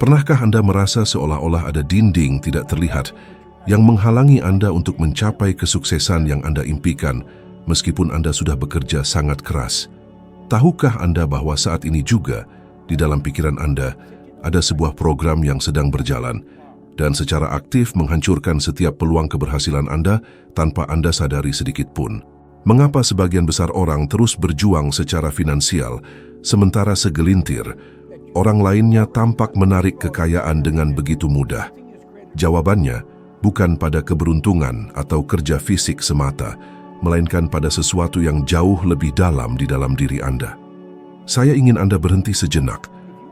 Pernahkah Anda merasa seolah-olah ada dinding tidak terlihat yang menghalangi Anda untuk mencapai kesuksesan yang Anda impikan meskipun Anda sudah bekerja sangat keras? Tahukah Anda bahwa saat ini juga di dalam pikiran Anda ada sebuah program yang sedang berjalan dan secara aktif menghancurkan setiap peluang keberhasilan Anda tanpa Anda sadari sedikit pun? Mengapa sebagian besar orang terus berjuang secara finansial sementara segelintir orang lainnya tampak menarik kekayaan dengan begitu mudah? Jawabannya bukan pada keberuntungan atau kerja fisik semata, melainkan pada sesuatu yang jauh lebih dalam di dalam diri Anda. Saya ingin Anda berhenti sejenak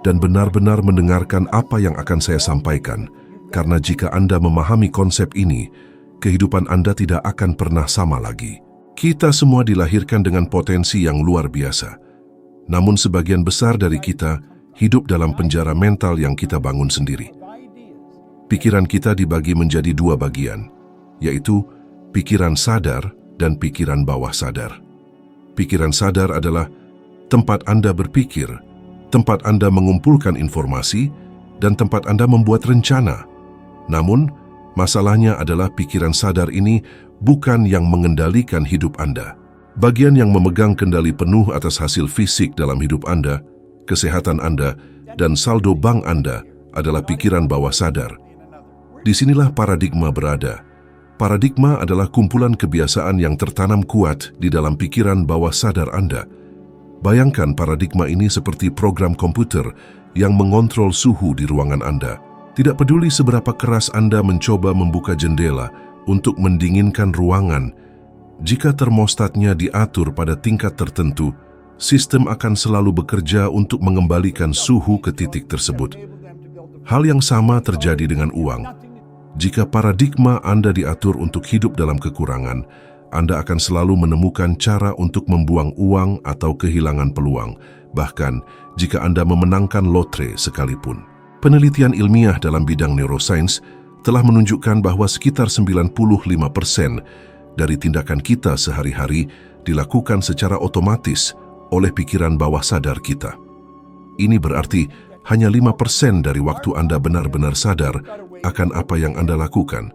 dan benar-benar mendengarkan apa yang akan saya sampaikan, karena jika Anda memahami konsep ini, kehidupan Anda tidak akan pernah sama lagi. Kita semua dilahirkan dengan potensi yang luar biasa. Namun sebagian besar dari kita hidup dalam penjara mental yang kita bangun sendiri. Pikiran kita dibagi menjadi dua bagian, yaitu pikiran sadar dan pikiran bawah sadar. Pikiran sadar adalah tempat Anda berpikir, tempat Anda mengumpulkan informasi, dan tempat Anda membuat rencana. Namun, masalahnya adalah pikiran sadar ini bukan yang mengendalikan hidup Anda. Bagian yang memegang kendali penuh atas hasil fisik dalam hidup Anda, kesehatan Anda, dan saldo bank Anda adalah pikiran bawah sadar. Disinilah paradigma berada. Paradigma adalah kumpulan kebiasaan yang tertanam kuat di dalam pikiran bawah sadar Anda. Bayangkan paradigma ini seperti program komputer yang mengontrol suhu di ruangan Anda. Tidak peduli seberapa keras Anda mencoba membuka jendela untuk mendinginkan ruangan, jika termostatnya diatur pada tingkat tertentu, sistem akan selalu bekerja untuk mengembalikan suhu ke titik tersebut. Hal yang sama terjadi dengan uang. Jika paradigma Anda diatur untuk hidup dalam kekurangan, Anda akan selalu menemukan cara untuk membuang uang atau kehilangan peluang, bahkan jika Anda memenangkan lotre sekalipun. Penelitian ilmiah dalam bidang neuroscience telah menunjukkan bahwa sekitar 95% dari tindakan kita sehari-hari dilakukan secara otomatis oleh pikiran bawah sadar kita. Ini berarti hanya 5% dari waktu Anda benar-benar sadar akan apa yang Anda lakukan.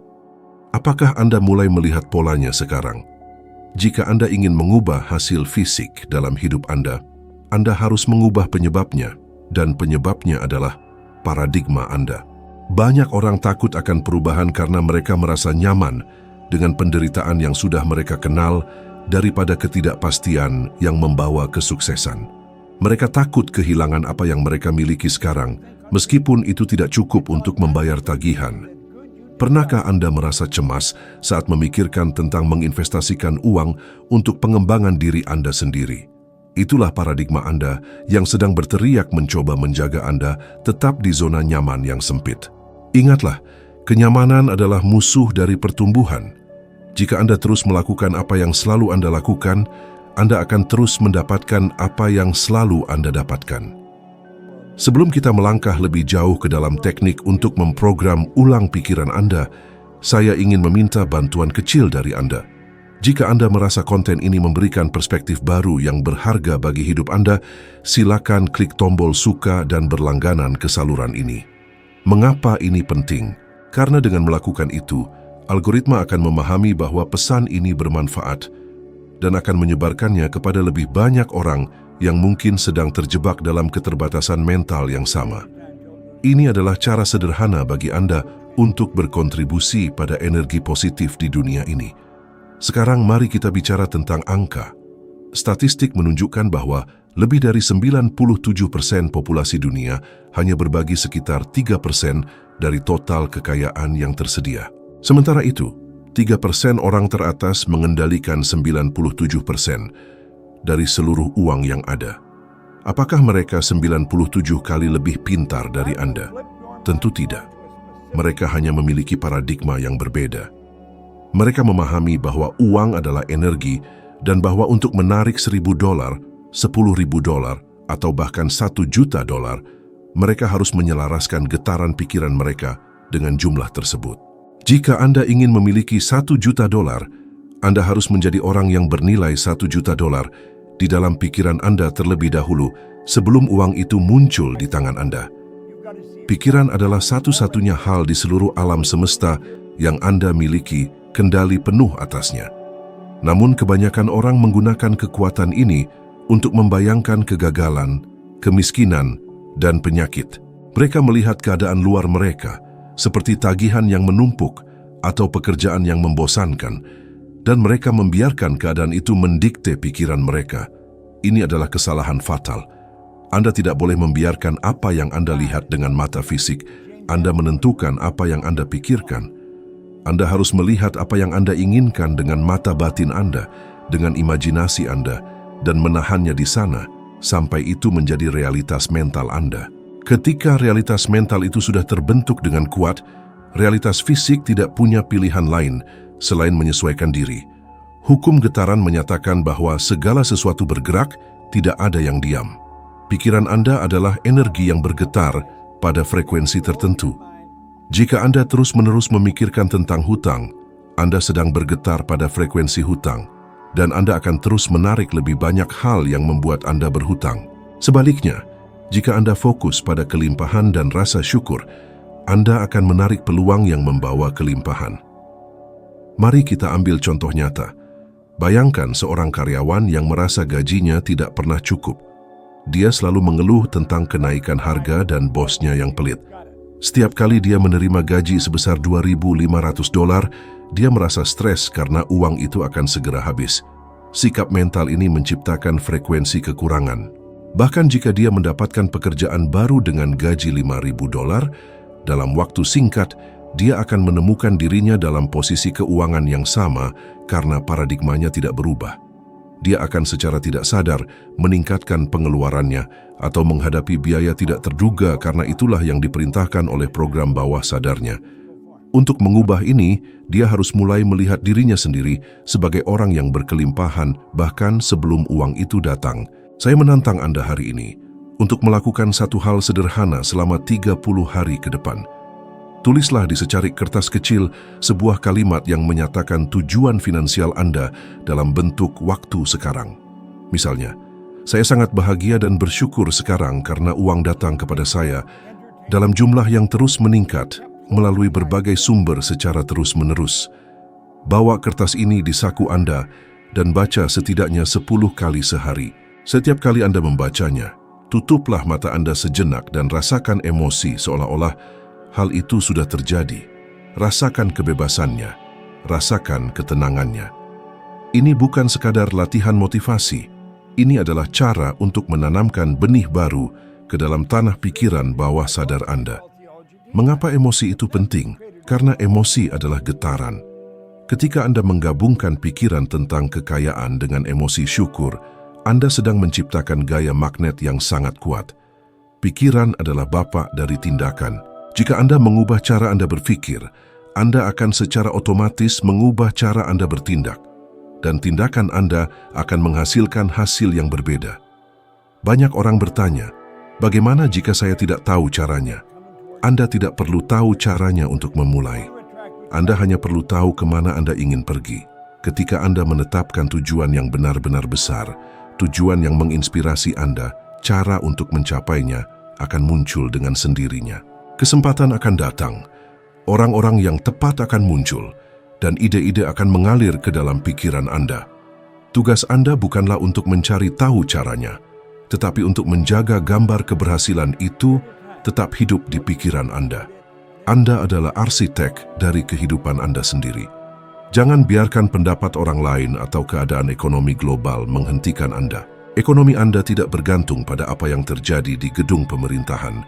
Apakah Anda mulai melihat polanya sekarang? Jika Anda ingin mengubah hasil fisik dalam hidup Anda harus mengubah penyebabnya, dan penyebabnya adalah paradigma Anda. Banyak orang takut akan perubahan karena mereka merasa nyaman dengan penderitaan yang sudah mereka kenal daripada ketidakpastian yang membawa kesuksesan. Mereka takut kehilangan apa yang mereka miliki sekarang, meskipun itu tidak cukup untuk membayar tagihan. Pernahkah Anda merasa cemas saat memikirkan tentang menginvestasikan uang untuk pengembangan diri Anda sendiri? Itulah paradigma Anda yang sedang berteriak mencoba menjaga Anda tetap di zona nyaman yang sempit. Ingatlah, kenyamanan adalah musuh dari pertumbuhan. Jika Anda terus melakukan apa yang selalu Anda lakukan, Anda akan terus mendapatkan apa yang selalu Anda dapatkan. Sebelum kita melangkah lebih jauh ke dalam teknik untuk memprogram ulang pikiran Anda, saya ingin meminta bantuan kecil dari Anda. Jika Anda merasa konten ini memberikan perspektif baru yang berharga bagi hidup Anda, silakan klik tombol suka dan berlangganan ke saluran ini. Mengapa ini penting? Karena dengan melakukan itu, algoritma akan memahami bahwa pesan ini bermanfaat dan akan menyebarkannya kepada lebih banyak orang yang mungkin sedang terjebak dalam keterbatasan mental yang sama. Ini adalah cara sederhana bagi Anda untuk berkontribusi pada energi positif di dunia ini. Sekarang mari kita bicara tentang angka. Statistik menunjukkan bahwa lebih dari 97% populasi dunia hanya berbagi sekitar 3% dari total kekayaan yang tersedia. Sementara itu, 3% orang teratas mengendalikan 97% dari seluruh uang yang ada. Apakah mereka 97 kali lebih pintar dari Anda? Tentu tidak. Mereka hanya memiliki paradigma yang berbeda. Mereka memahami bahwa uang adalah energi dan bahwa untuk menarik $1.000, $10.000, atau bahkan $1 juta, mereka harus menyelaraskan getaran pikiran mereka dengan jumlah tersebut. Jika Anda ingin memiliki $1 juta, Anda harus menjadi orang yang bernilai $1 juta di dalam pikiran Anda terlebih dahulu sebelum uang itu muncul di tangan Anda. Pikiran adalah satu-satunya hal di seluruh alam semesta yang Anda miliki kendali penuh atasnya. Namun kebanyakan orang menggunakan kekuatan ini untuk membayangkan kegagalan, kemiskinan, dan penyakit. Mereka melihat keadaan luar mereka, seperti tagihan yang menumpuk atau pekerjaan yang membosankan, dan mereka membiarkan keadaan itu mendikte pikiran mereka. Ini adalah kesalahan fatal. Anda tidak boleh membiarkan apa yang Anda lihat dengan mata fisik. Anda menentukan apa yang Anda pikirkan. Anda harus melihat apa yang Anda inginkan dengan mata batin Anda, dengan imajinasi Anda, dan menahannya di sana sampai itu menjadi realitas mental Anda. Ketika realitas mental itu sudah terbentuk dengan kuat, realitas fisik tidak punya pilihan lain selain menyesuaikan diri. Hukum getaran menyatakan bahwa segala sesuatu bergerak, tidak ada yang diam. Pikiran Anda adalah energi yang bergetar pada frekuensi tertentu. Jika Anda terus-menerus memikirkan tentang hutang, Anda sedang bergetar pada frekuensi hutang, dan Anda akan terus menarik lebih banyak hal yang membuat Anda berhutang. Sebaliknya, jika Anda fokus pada kelimpahan dan rasa syukur, Anda akan menarik peluang yang membawa kelimpahan. Mari kita ambil contoh nyata. Bayangkan seorang karyawan yang merasa gajinya tidak pernah cukup. Dia selalu mengeluh tentang kenaikan harga dan bosnya yang pelit. Setiap kali dia menerima gaji sebesar $2.500, dia merasa stres karena uang itu akan segera habis. Sikap mental ini menciptakan frekuensi kekurangan. Bahkan jika dia mendapatkan pekerjaan baru dengan gaji $5.000, dalam waktu singkat, dia akan menemukan dirinya dalam posisi keuangan yang sama karena paradigmanya tidak berubah. Dia akan secara tidak sadar meningkatkan pengeluarannya atau menghadapi biaya tidak terduga karena itulah yang diperintahkan oleh program bawah sadarnya. Untuk mengubah ini, dia harus mulai melihat dirinya sendiri sebagai orang yang berkelimpahan bahkan sebelum uang itu datang. Saya menantang Anda hari ini untuk melakukan satu hal sederhana selama 30 hari ke depan. Tulislah di secarik kertas kecil sebuah kalimat yang menyatakan tujuan finansial Anda dalam bentuk waktu sekarang. Misalnya, saya sangat bahagia dan bersyukur sekarang karena uang datang kepada saya dalam jumlah yang terus meningkat melalui berbagai sumber secara terus-menerus. Bawa kertas ini di saku Anda dan baca setidaknya 10 kali sehari. Setiap kali Anda membacanya, tutuplah mata Anda sejenak dan rasakan emosi seolah-olah hal itu sudah terjadi. Rasakan kebebasannya, rasakan ketenangannya. Ini bukan sekadar latihan motivasi. Ini adalah cara untuk menanamkan benih baru ke dalam tanah pikiran bawah sadar Anda. Mengapa emosi itu penting? Karena emosi adalah getaran. Ketika Anda menggabungkan pikiran tentang kekayaan dengan emosi syukur, Anda sedang menciptakan gaya magnet yang sangat kuat. Pikiran adalah bapa dari tindakan. Jika Anda mengubah cara Anda berpikir, Anda akan secara otomatis mengubah cara Anda bertindak, dan tindakan Anda akan menghasilkan hasil yang berbeda. Banyak orang bertanya, bagaimana jika saya tidak tahu caranya? Anda tidak perlu tahu caranya untuk memulai. Anda hanya perlu tahu kemana Anda ingin pergi. Ketika Anda menetapkan tujuan yang benar-benar besar, tujuan yang menginspirasi Anda, cara untuk mencapainya akan muncul dengan sendirinya. Kesempatan akan datang, orang-orang yang tepat akan muncul, dan ide-ide akan mengalir ke dalam pikiran Anda. Tugas Anda bukanlah untuk mencari tahu caranya, tetapi untuk menjaga gambar keberhasilan itu tetap hidup di pikiran Anda. Anda adalah arsitek dari kehidupan Anda sendiri. Jangan biarkan pendapat orang lain atau keadaan ekonomi global menghentikan Anda. Ekonomi Anda tidak bergantung pada apa yang terjadi di gedung pemerintahan.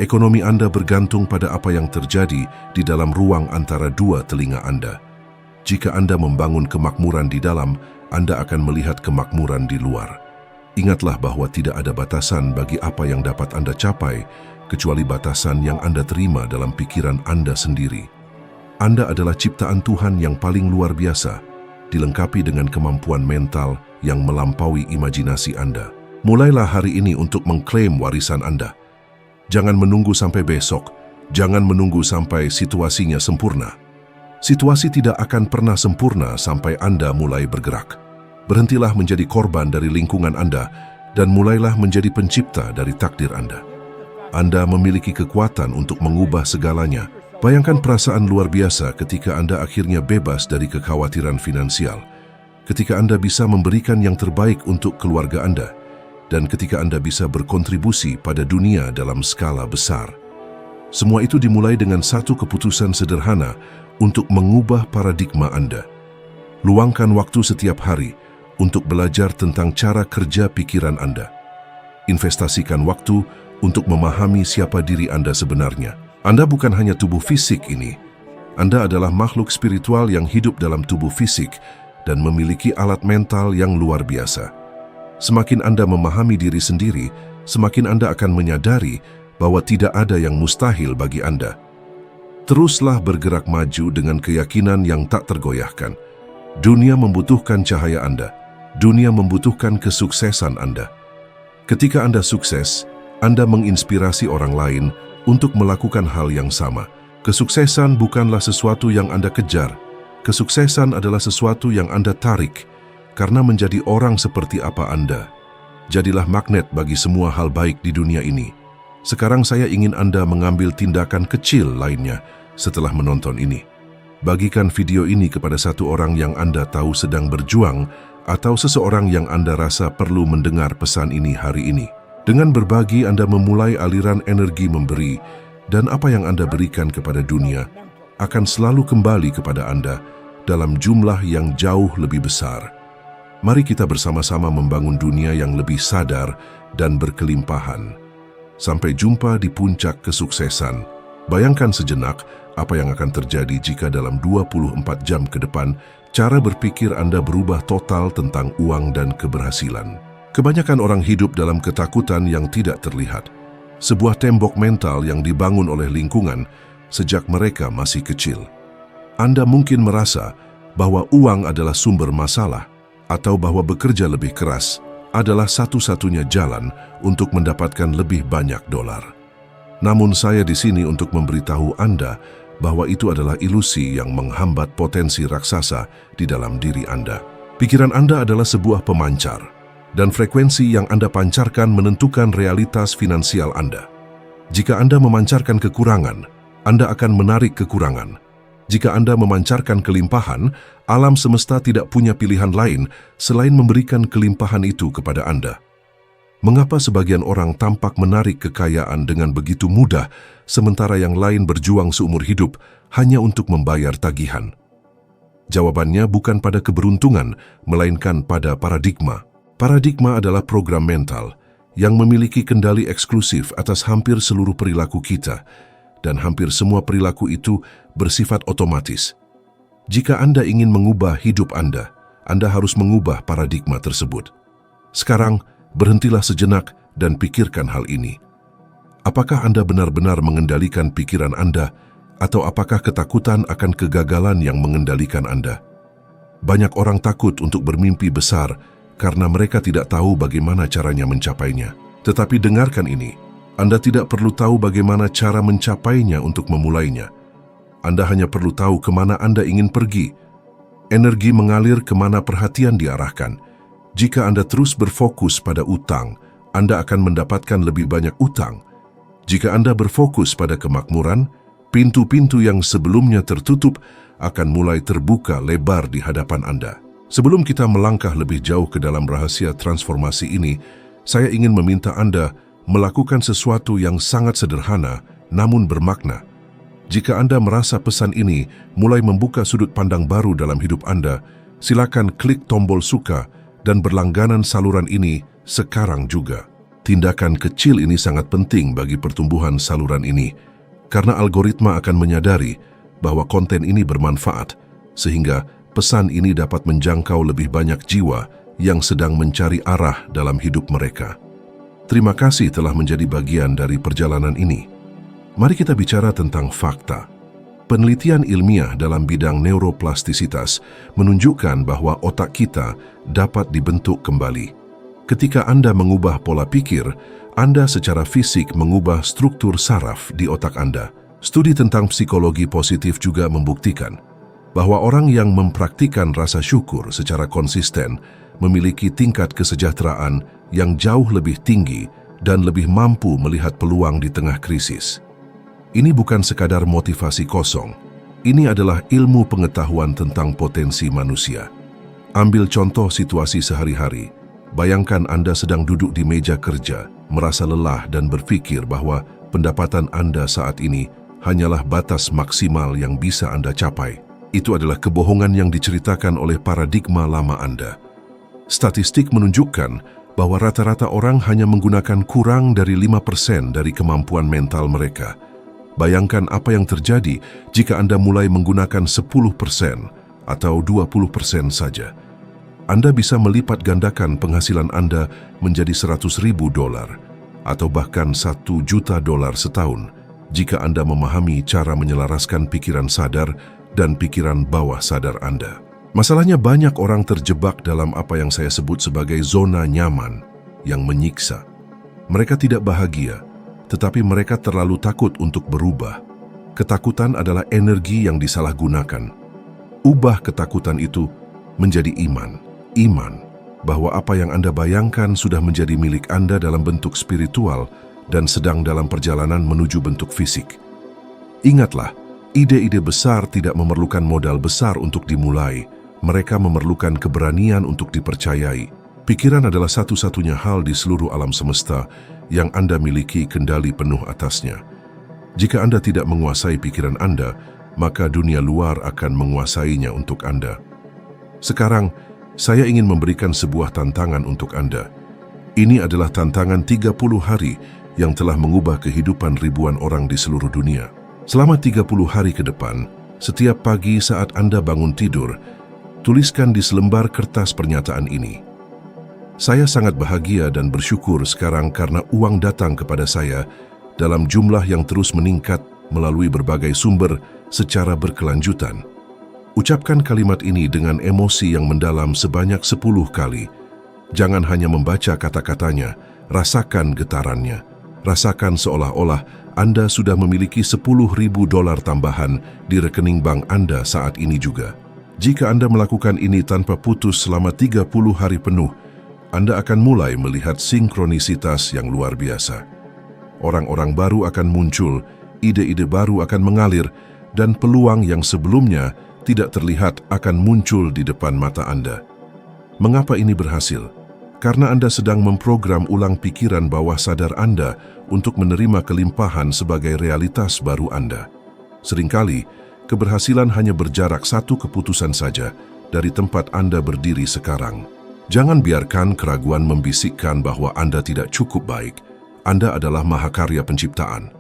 Ekonomi Anda bergantung pada apa yang terjadi di dalam ruang antara dua telinga Anda. Jika Anda membangun kemakmuran di dalam, Anda akan melihat kemakmuran di luar. Ingatlah bahwa tidak ada batasan bagi apa yang dapat Anda capai, kecuali batasan yang Anda terima dalam pikiran Anda sendiri. Anda adalah ciptaan Tuhan yang paling luar biasa, dilengkapi dengan kemampuan mental yang melampaui imajinasi Anda. Mulailah hari ini untuk mengklaim warisan Anda. Jangan menunggu sampai besok, jangan menunggu sampai situasinya sempurna. Situasi tidak akan pernah sempurna sampai Anda mulai bergerak. Berhentilah menjadi korban dari lingkungan Anda dan mulailah menjadi pencipta dari takdir Anda. Anda memiliki kekuatan untuk mengubah segalanya. Bayangkan perasaan luar biasa ketika Anda akhirnya bebas dari kekhawatiran finansial, ketika Anda bisa memberikan yang terbaik untuk keluarga Anda, dan ketika Anda bisa berkontribusi pada dunia dalam skala besar. Semua itu dimulai dengan satu keputusan sederhana untuk mengubah paradigma Anda. Luangkan waktu setiap hari untuk belajar tentang cara kerja pikiran Anda. Investasikan waktu untuk memahami siapa diri Anda sebenarnya. Anda bukan hanya tubuh fisik ini. Anda adalah makhluk spiritual yang hidup dalam tubuh fisik dan memiliki alat mental yang luar biasa. Semakin Anda memahami diri sendiri, semakin Anda akan menyadari bahwa tidak ada yang mustahil bagi Anda. Teruslah bergerak maju dengan keyakinan yang tak tergoyahkan. Dunia membutuhkan cahaya Anda. Dunia membutuhkan kesuksesan Anda. Ketika Anda sukses, Anda menginspirasi orang lain untuk melakukan hal yang sama. Kesuksesan bukanlah sesuatu yang Anda kejar. Kesuksesan adalah sesuatu yang Anda tarik, karena menjadi orang seperti apa Anda. Jadilah magnet bagi semua hal baik di dunia ini. Sekarang saya ingin Anda mengambil tindakan kecil lainnya setelah menonton ini. Bagikan video ini kepada satu orang yang Anda tahu sedang berjuang atau seseorang yang Anda rasa perlu mendengar pesan ini hari ini. Dengan berbagi, Anda memulai aliran energi memberi, dan apa yang Anda berikan kepada dunia akan selalu kembali kepada Anda dalam jumlah yang jauh lebih besar. Mari kita bersama-sama membangun dunia yang lebih sadar dan berkelimpahan. Sampai jumpa di puncak kesuksesan. Bayangkan sejenak apa yang akan terjadi jika dalam 24 jam ke depan cara berpikir Anda berubah total tentang uang dan keberhasilan. Kebanyakan orang hidup dalam ketakutan yang tidak terlihat. Sebuah tembok mental yang dibangun oleh lingkungan sejak mereka masih kecil. Anda mungkin merasa bahwa uang adalah sumber masalah, atau bahwa bekerja lebih keras adalah satu-satunya jalan untuk mendapatkan lebih banyak dolar. Namun saya di sini untuk memberitahu Anda bahwa itu adalah ilusi yang menghambat potensi raksasa di dalam diri Anda. Pikiran Anda adalah sebuah pemancar, dan frekuensi yang Anda pancarkan menentukan realitas finansial Anda. Jika Anda memancarkan kekurangan, Anda akan menarik kekurangan. Jika Anda memancarkan kelimpahan, alam semesta tidak punya pilihan lain selain memberikan kelimpahan itu kepada Anda. Mengapa sebagian orang tampak menarik kekayaan dengan begitu mudah, sementara yang lain berjuang seumur hidup hanya untuk membayar tagihan? Jawabannya bukan pada keberuntungan, melainkan pada paradigma. Paradigma adalah program mental yang memiliki kendali eksklusif atas hampir seluruh perilaku kita, dan hampir semua perilaku itu bersifat otomatis. Jika Anda ingin mengubah hidup Anda harus mengubah paradigma tersebut. Sekarang, berhentilah sejenak dan pikirkan hal ini. Apakah Anda benar-benar mengendalikan pikiran Anda, atau apakah ketakutan akan kegagalan yang mengendalikan Anda? Banyak orang takut untuk bermimpi besar karena mereka tidak tahu bagaimana caranya mencapainya. Tetapi dengarkan ini, Anda tidak perlu tahu bagaimana cara mencapainya untuk memulainya. Anda hanya perlu tahu kemana Anda ingin pergi. Energi mengalir kemana perhatian diarahkan. Jika Anda terus berfokus pada utang, Anda akan mendapatkan lebih banyak utang. Jika Anda berfokus pada kemakmuran, pintu-pintu yang sebelumnya tertutup akan mulai terbuka lebar di hadapan Anda. Sebelum kita melangkah lebih jauh ke dalam rahasia transformasi ini, saya ingin meminta Anda melakukan sesuatu yang sangat sederhana namun bermakna. Jika Anda merasa pesan ini mulai membuka sudut pandang baru dalam hidup Anda, silakan klik tombol suka dan berlangganan saluran ini sekarang juga. Tindakan kecil ini sangat penting bagi pertumbuhan saluran ini, karena algoritma akan menyadari bahwa konten ini bermanfaat, sehingga pesan ini dapat menjangkau lebih banyak jiwa yang sedang mencari arah dalam hidup mereka. Terima kasih telah menjadi bagian dari perjalanan ini. Mari kita bicara tentang fakta. Penelitian ilmiah dalam bidang neuroplastisitas menunjukkan bahwa otak kita dapat dibentuk kembali. Ketika Anda mengubah pola pikir, Anda secara fisik mengubah struktur saraf di otak Anda. Studi tentang psikologi positif juga membuktikan bahwa orang yang mempraktikkan rasa syukur secara konsisten memiliki tingkat kesejahteraan yang jauh lebih tinggi dan lebih mampu melihat peluang di tengah krisis. Ini bukan sekadar motivasi kosong. Ini adalah ilmu pengetahuan tentang potensi manusia. Ambil contoh situasi sehari-hari. Bayangkan Anda sedang duduk di meja kerja, merasa lelah dan berpikir bahwa pendapatan Anda saat ini hanyalah batas maksimal yang bisa Anda capai. Itu adalah kebohongan yang diceritakan oleh paradigma lama Anda. Statistik menunjukkan bahwa rata-rata orang hanya menggunakan kurang dari 5% dari kemampuan mental mereka. Bayangkan apa yang terjadi jika Anda mulai menggunakan 10% atau 20% saja. Anda bisa melipat gandakan penghasilan Anda menjadi $100.000 atau bahkan $1 juta setahun jika Anda memahami cara menyelaraskan pikiran sadar dan pikiran bawah sadar Anda. Masalahnya banyak orang terjebak dalam apa yang saya sebut sebagai zona nyaman yang menyiksa. Mereka tidak bahagia, tetapi mereka terlalu takut untuk berubah. Ketakutan adalah energi yang disalahgunakan. Ubah ketakutan itu menjadi iman. Iman bahwa apa yang Anda bayangkan sudah menjadi milik Anda dalam bentuk spiritual dan sedang dalam perjalanan menuju bentuk fisik. Ingatlah, ide-ide besar tidak memerlukan modal besar untuk dimulai. Mereka memerlukan keberanian untuk dipercayai. Pikiran adalah satu-satunya hal di seluruh alam semesta yang Anda miliki kendali penuh atasnya. Jika Anda tidak menguasai pikiran Anda, maka dunia luar akan menguasainya untuk Anda. Sekarang, saya ingin memberikan sebuah tantangan untuk Anda. Ini adalah tantangan 30 hari yang telah mengubah kehidupan ribuan orang di seluruh dunia. Selama 30 hari ke depan, setiap pagi saat Anda bangun tidur, tuliskan di selembar kertas pernyataan ini. Saya sangat bahagia dan bersyukur sekarang karena uang datang kepada saya dalam jumlah yang terus meningkat melalui berbagai sumber secara berkelanjutan. Ucapkan kalimat ini dengan emosi yang mendalam sebanyak 10 kali. Jangan hanya membaca kata-katanya, rasakan getarannya. Rasakan seolah-olah Anda sudah memiliki $10.000 tambahan di rekening bank Anda saat ini juga. Jika Anda melakukan ini tanpa putus selama 30 hari penuh, Anda akan mulai melihat sinkronisitas yang luar biasa. Orang-orang baru akan muncul, ide-ide baru akan mengalir, dan peluang yang sebelumnya tidak terlihat akan muncul di depan mata Anda. Mengapa ini berhasil? Karena Anda sedang memprogram ulang pikiran bawah sadar Anda untuk menerima kelimpahan sebagai realitas baru Anda. Seringkali, keberhasilan hanya berjarak satu keputusan saja dari tempat Anda berdiri sekarang. Jangan biarkan keraguan membisikkan bahwa Anda tidak cukup baik. Anda adalah mahakarya penciptaan.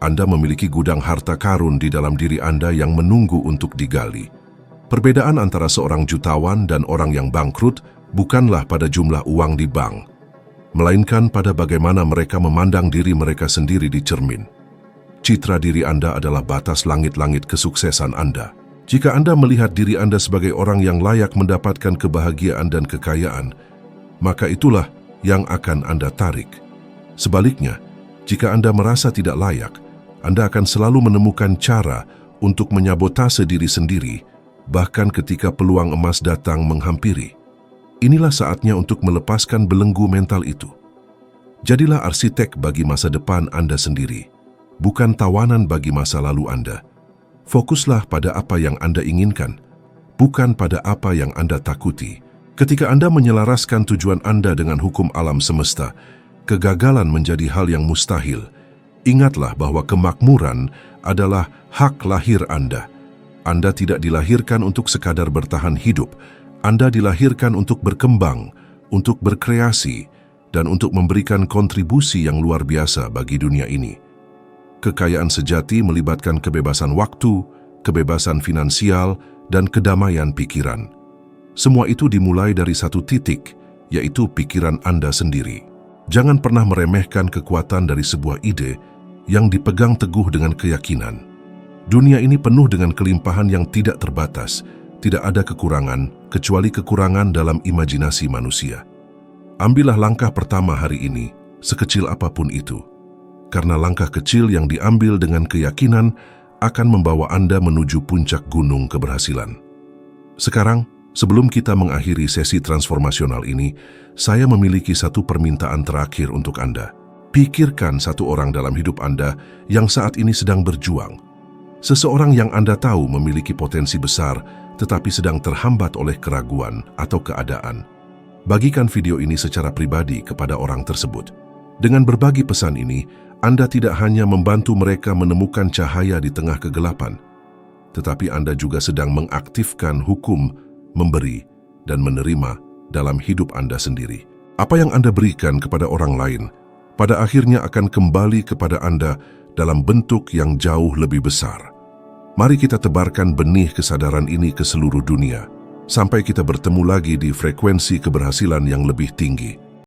Anda memiliki gudang harta karun di dalam diri Anda yang menunggu untuk digali. Perbedaan antara seorang jutawan dan orang yang bangkrut bukanlah pada jumlah uang di bank, melainkan pada bagaimana mereka memandang diri mereka sendiri di cermin. Citra diri Anda adalah batas langit-langit kesuksesan Anda. Jika Anda melihat diri Anda sebagai orang yang layak mendapatkan kebahagiaan dan kekayaan, maka itulah yang akan Anda tarik. Sebaliknya, jika Anda merasa tidak layak, Anda akan selalu menemukan cara untuk menyabotase diri sendiri, bahkan ketika peluang emas datang menghampiri. Inilah saatnya untuk melepaskan belenggu mental itu. Jadilah arsitek bagi masa depan Anda sendiri, bukan tawanan bagi masa lalu Anda. Fokuslah pada apa yang Anda inginkan, bukan pada apa yang Anda takuti. Ketika Anda menyelaraskan tujuan Anda dengan hukum alam semesta, kegagalan menjadi hal yang mustahil. Ingatlah bahwa kemakmuran adalah hak lahir Anda. Anda tidak dilahirkan untuk sekadar bertahan hidup. Anda dilahirkan untuk berkembang, untuk berkreasi, dan untuk memberikan kontribusi yang luar biasa bagi dunia ini. Kekayaan sejati melibatkan kebebasan waktu, kebebasan finansial, dan kedamaian pikiran. Semua itu dimulai dari satu titik, yaitu pikiran Anda sendiri. Jangan pernah meremehkan kekuatan dari sebuah ide yang dipegang teguh dengan keyakinan. Dunia ini penuh dengan kelimpahan yang tidak terbatas. Tidak ada kekurangan, kecuali kekurangan dalam imajinasi manusia. Ambillah langkah pertama hari ini, sekecil apapun itu. Karena langkah kecil yang diambil dengan keyakinan akan membawa Anda menuju puncak gunung keberhasilan. Sekarang, sebelum kita mengakhiri sesi transformasional ini, saya memiliki satu permintaan terakhir untuk Anda. Pikirkan satu orang dalam hidup Anda yang saat ini sedang berjuang. Seseorang yang Anda tahu memiliki potensi besar, tetapi sedang terhambat oleh keraguan atau keadaan. Bagikan video ini secara pribadi kepada orang tersebut. Dengan berbagi pesan ini, Anda tidak hanya membantu mereka menemukan cahaya di tengah kegelapan, tetapi Anda juga sedang mengaktifkan hukum, memberi, dan menerima dalam hidup Anda sendiri. Apa yang Anda berikan kepada orang lain, pada akhirnya akan kembali kepada Anda dalam bentuk yang jauh lebih besar. Mari kita tebarkan benih kesadaran ini ke seluruh dunia, sampai kita bertemu lagi di frekuensi keberhasilan yang lebih tinggi.